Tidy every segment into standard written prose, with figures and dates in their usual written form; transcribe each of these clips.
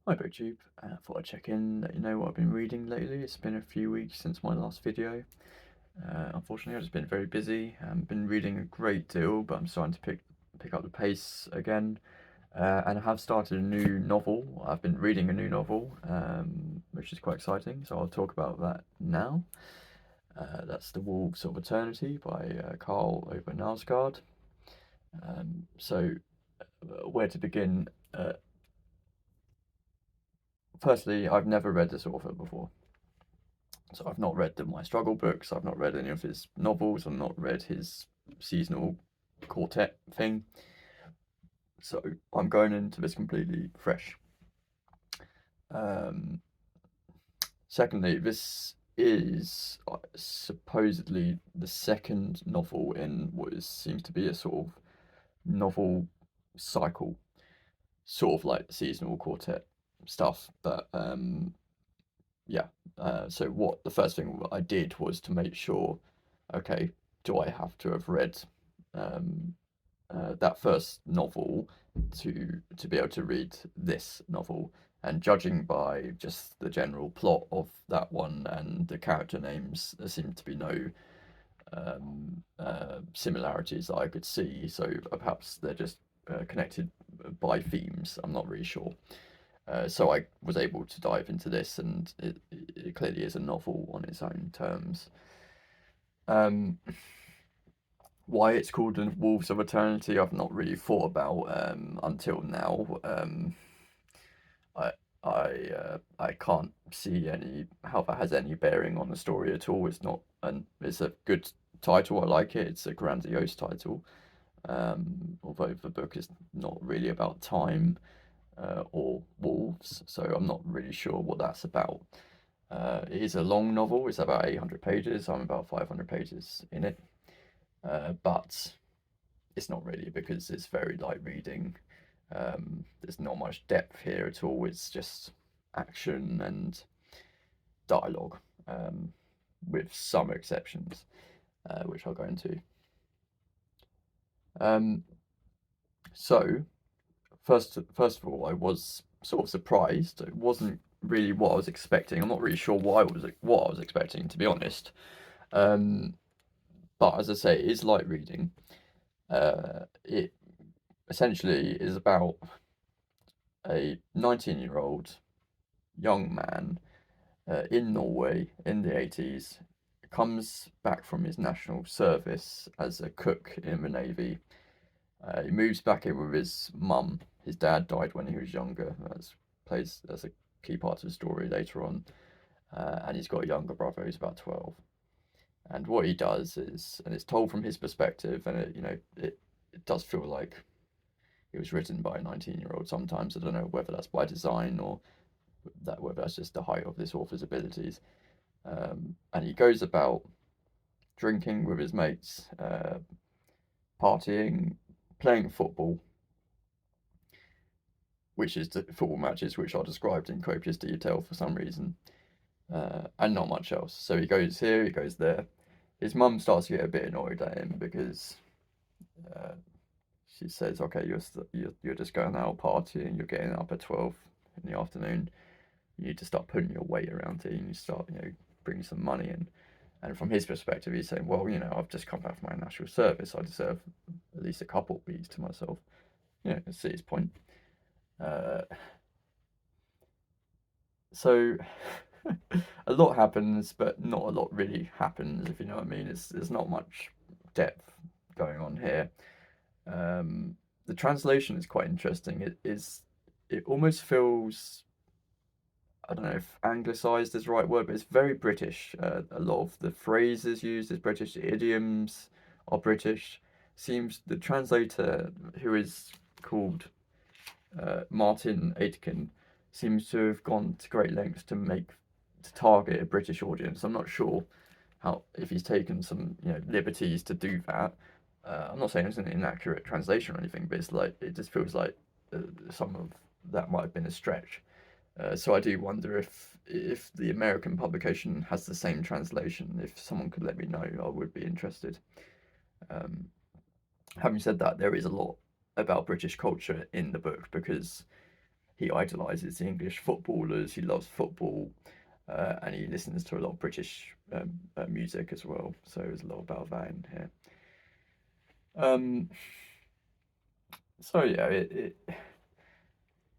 Hi BookTube, thought I'd check in, let you know what I've been reading lately. It's been a few weeks since my last video. Unfortunately, I've just been very busy. I've been reading a great deal, but I'm starting to pick up the pace again. And I have started a new novel. I've been reading a new novel, which is quite exciting. So I'll talk about that now. That's The Wolves of Eternity by Carl Ove Knausgaard. Where to begin? Firstly, I've never read this author before. So I've not read my struggle books, I've not read any of his novels, I've not read his seasonal quartet thing. So I'm going into this completely fresh. Um, Secondly, this is supposedly the second novel in what seems to be a sort of novel cycle, sort of like the seasonal quartet stuff. But yeah, so what the first thing I did was to make sure, okay, do I have to have read um, that first novel to be able to read this novel? And judging by just the general plot of that one and the character names, there seemed to be no similarities that I could see. So perhaps they're just connected by themes. I'm not really sure. So I was able to dive into this, and it clearly is a novel on its own terms. Um, why it's called The Wolves of Eternity, I've not really thought about until now. I I can't see any how that has any bearing on the story at all. It's not, and it's a good title. I like it. It's a grandiose title. Although the book is not really about time or wolves, so I'm not really sure what that's about. It is a long novel. It's about 800 pages. I'm about 500 pages in it, but it's not really because it's very light reading. There's not much depth here at all. It's just action and dialogue, with some exceptions, which I'll go into. Um, so first of all, I was sort of surprised. It wasn't really what I was expecting. I'm not really sure what I was expecting, to be honest. Um, but as I say, it is light reading. It essentially is about a 19-year-old young man in Norway in the 80s, comes back from his national service as a cook in the Navy. He moves back in with his mum. His dad died when he was younger. That plays as a key part of the story later on. And he's got a younger brother who's about 12. And what he does is, and it's told from his perspective, and it does feel like it was written by a 19-year-old sometimes. I don't know whether that's by design or whether that's just the height of this author's abilities. And he goes about drinking with his mates, partying, playing football, which is the football matches which are described in copious detail for some reason, and not much else. So he goes here, he goes there. His mum starts to get a bit annoyed at him because uh, she says, "Okay, you're just going out partying. You're getting up at 12 in the afternoon. You need to start putting your weight around it. And you start, bringing some money in." And from his perspective, he's saying, "Well, I've just come back from my national service. I deserve at least a couple of beats to myself." I see his point. Uh, so a lot happens, but not a lot really happens, if you know what I mean. There's not much depth going on here. The translation is quite interesting. It almost feels, I don't know if anglicized is the right word, but it's very British. A lot of the phrases used is British, the idioms are British. Seems the translator, who is called Martin Aitken, seems to have gone to great lengths to target a British audience. I'm not sure how if he's taken some liberties to do that. I'm not saying it's an inaccurate translation or anything, but it's like it just feels like some of that might have been a stretch. So I do wonder if the American publication has the same translation. If someone could let me know, I would be interested. Um, Having said that, there is a lot about British culture in the book because he idolises the English footballers. He loves football, and he listens to a lot of British music as well. So there's a lot about that in here. Um, so yeah,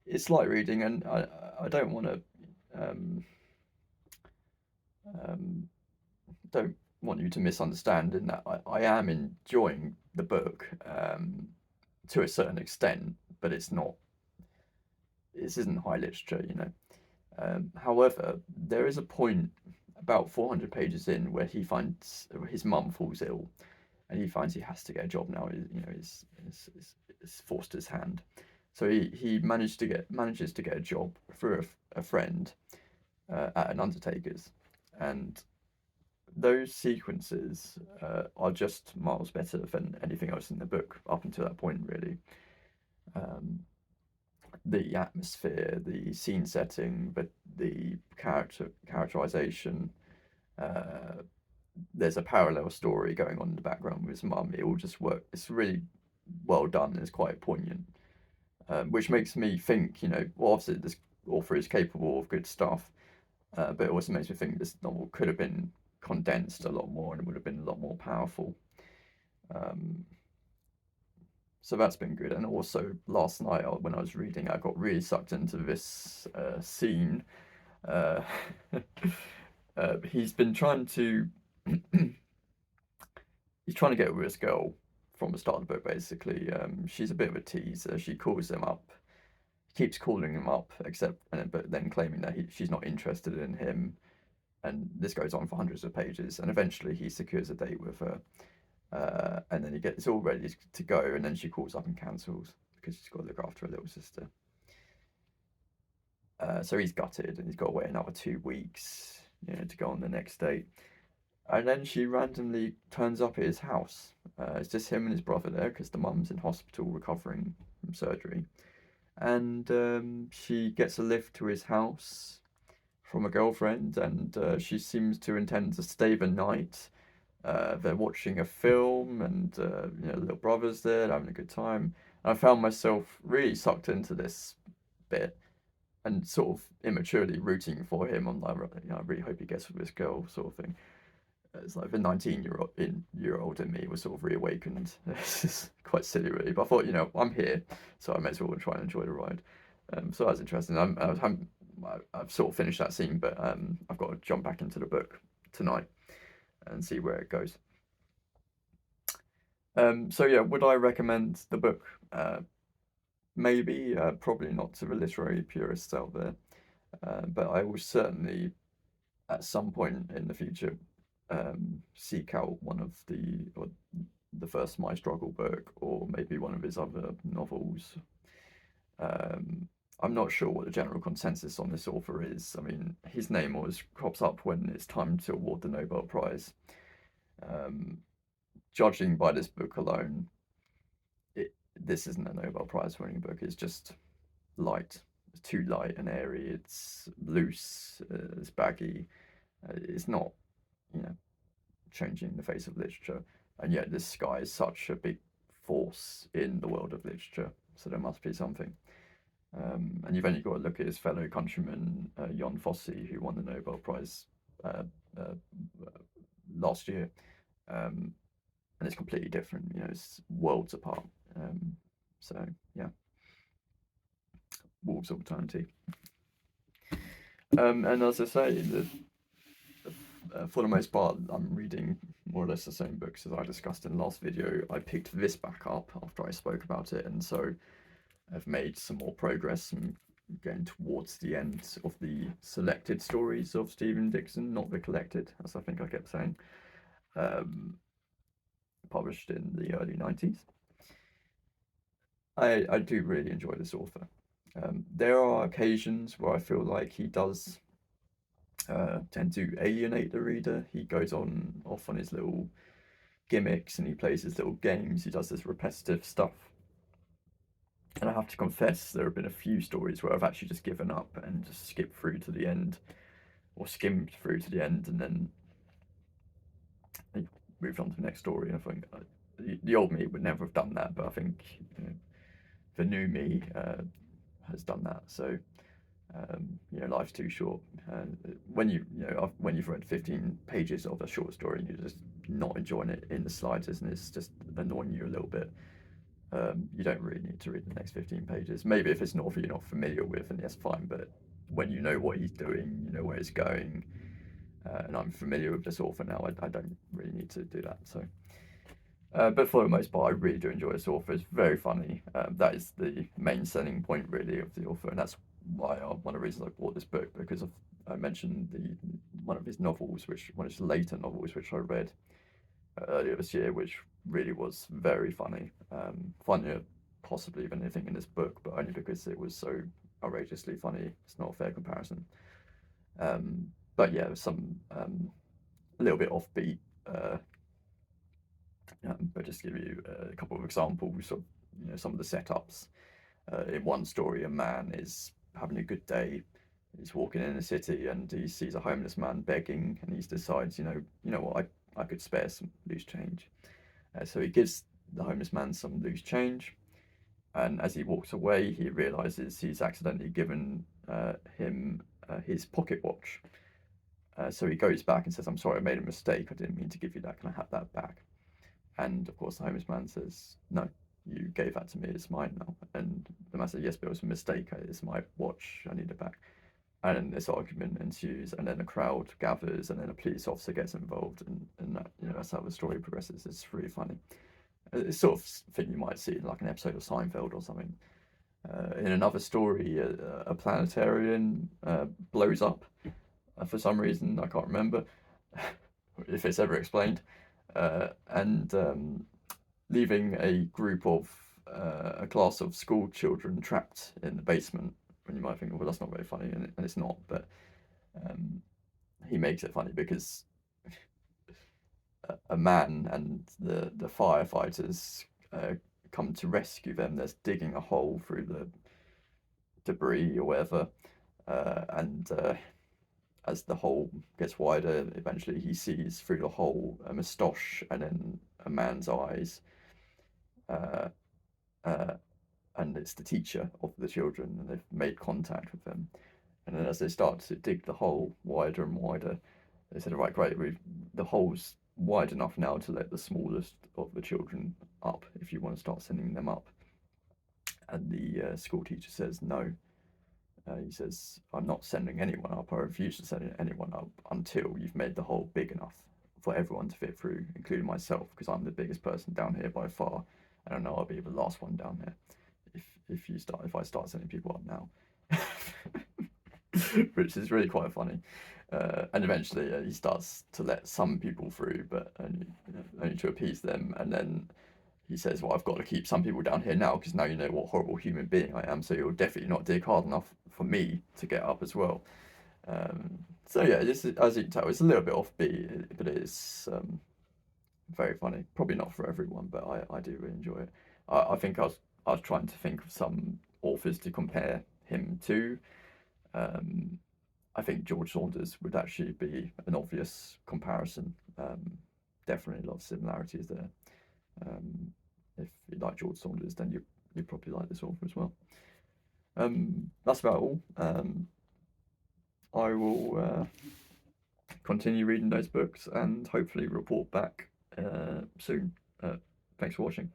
it's light reading, and I don't want to um, um, don't want you to misunderstand in that I am enjoying the book to a certain extent, but it's not. This isn't high literature, you know. However, there is a point about 400 pages in where he finds his mum falls ill, and he finds he has to get a job now. You know, is forced his hand, so he manages to get a job through a friend at an undertaker's, and those sequences are just miles better than anything else in the book up until that point, really. Um, the atmosphere, the scene setting, but the characterization. Uh, there's a parallel story going on in the background with his mum. It all just works. It's really well done. It's quite poignant, which makes me think. You know, well, obviously this author is capable of good stuff, but it also makes me think this novel could have been condensed a lot more and it would have been a lot more powerful. Um, so that's been good. And also last night when I was reading, I got really sucked into this scene. Uh, he's been trying to he's trying to get with this girl from the start of the book. Basically, she's a bit of a teaser. She calls him up, keeps calling him up, but then claiming that she's not interested in him. And this goes on for hundreds of pages. And eventually, he secures a date with her. And then it's all ready to go, and then she calls up and cancels because she's got to look after her little sister. So he's gutted, and he's got to wait another 2 weeks, you know, to go on the next date. And then she randomly turns up at his house. It's just him and his brother there because the mum's in hospital recovering from surgery. And she gets a lift to his house from a girlfriend, and she seems to intend to stay the night. They're watching a film, and you know, little brother's there, having a good time. And I found myself really sucked into this bit, and sort of immaturely rooting for him. I'm like, you know, I really hope he gets with this girl, sort of thing. It's like the 19-year-old in me was sort of reawakened. This is quite silly, really. But I thought, you know, I'm here, so I may as well try and enjoy the ride. So that's interesting. I've sort of finished that scene, but I've got to jump back into the book tonight and see where it goes. So yeah, would I recommend the book? Maybe, probably not to the literary purists out there, but I will certainly, at some point in the future, seek out the first My Struggle book, or maybe one of his other novels. I'm not sure what the general consensus on this author is. I mean, his name always crops up when it's time to award the Nobel Prize. Judging by this book alone, this isn't a Nobel Prize winning book. It's just light. It's too light and airy. It's loose. It's baggy. It's not, you know, changing the face of literature. And yet this guy is such a big force in the world of literature. So there must be something. And you've only got to look at his fellow countryman, Jon Fosse, who won the Nobel Prize uh, uh, last year. And it's completely different, you know, it's worlds apart. So, yeah. Wolves of Eternity. And as I say, for the most part, I'm reading more or less the same books as I discussed in the last video. I picked this back up after I spoke about it, and so I've made some more progress and getting towards the end of the selected stories of Stephen Dixon, not the collected, as I think I kept saying, published in the early 90s. I do really enjoy this author. There are occasions where I feel like he does tend to alienate the reader. He goes off on his little gimmicks and he plays his little games. He does this repetitive stuff. And I have to confess, there have been a few stories where I've actually just given up and just skipped through to the end, or skimmed through to the end, and then moved on to the next story. I think the old me would never have done that, but I think, you know, the new me has done that. So life's too short. When when you've read 15 pages of a short story and you're just not enjoying it in the slightest, and it's just annoying you a little bit, you don't really need to read the next 15 pages. Maybe if it's an author you're not familiar with, and yes, fine. But when you know what he's doing, you know where it's going, and I'm familiar with this author now, I don't really need to do that. So. But for the most part, I really do enjoy this author. It's very funny. That is the main selling point, really, of the author, and that's why one of the reasons I bought this book, because I mentioned one of his novels, one of his later novels, which I read earlier this year, which really was very funny, funnier possibly than anything in this book, but only because it was so outrageously funny. It's not a fair comparison. But yeah, some a little bit offbeat. But just to give you a couple of examples of some of the setups. In one story, a man is having a good day. He's walking in a city and he sees a homeless man begging, and he decides, what, I could spare some loose change. So he gives the homeless man some loose change, and as he walks away, he realizes he's accidentally given him his pocket watch. So he goes back and says, "I'm sorry, I made a mistake. I didn't mean to give you that. Can I have that back?" And of course, the homeless man says, "No, you gave that to me. It's mine now." And the man says, "Yes, but it was a mistake. It's my watch. I need it back." And then this argument ensues, and then a crowd gathers, and then a police officer gets involved, and that, that's how the story progresses. It's really funny. It's sort of thing you might see in like an episode of Seinfeld or something. In another story, a planetarium blows up for some reason. I can't remember if it's ever explained. And leaving a group of a class of school children trapped in the basement. When you might think, well, that's not very funny, and it's not, but he makes it funny because a man and the firefighters come to rescue them. They're digging a hole through the debris or whatever, and as the hole gets wider, eventually he sees through the hole a moustache and then a man's eyes. Uh, uh, and it's the teacher of the children, and they've made contact with them. And then as they start to dig the hole wider and wider, they said, "Right, great, the hole's wide enough now to let the smallest of the children up if you want to start sending them up." And the school teacher says, "No." He says, "I'm not sending anyone up. I refuse to send anyone up until you've made the hole big enough for everyone to fit through, including myself, because I'm the biggest person down here by far, and I know I'll be the last one down here if I start sending people up now." Which is really quite funny. And eventually he starts to let some people through, but only to appease them. And then he says, "Well, I've got to keep some people down here now, because now you know what horrible human being I am, so you'll definitely not dig hard enough for me to get up as well." So yeah, this is, as you can tell, it's a little bit offbeat, but it is very funny. Probably not for everyone, but I do really enjoy it. I think I was trying to think of some authors to compare him to. I think George Saunders would actually be an obvious comparison. Definitely a lot of similarities there. If you like George Saunders, then you probably like this author as well. That's about all. I will continue reading those books and hopefully report back soon. Thanks for watching.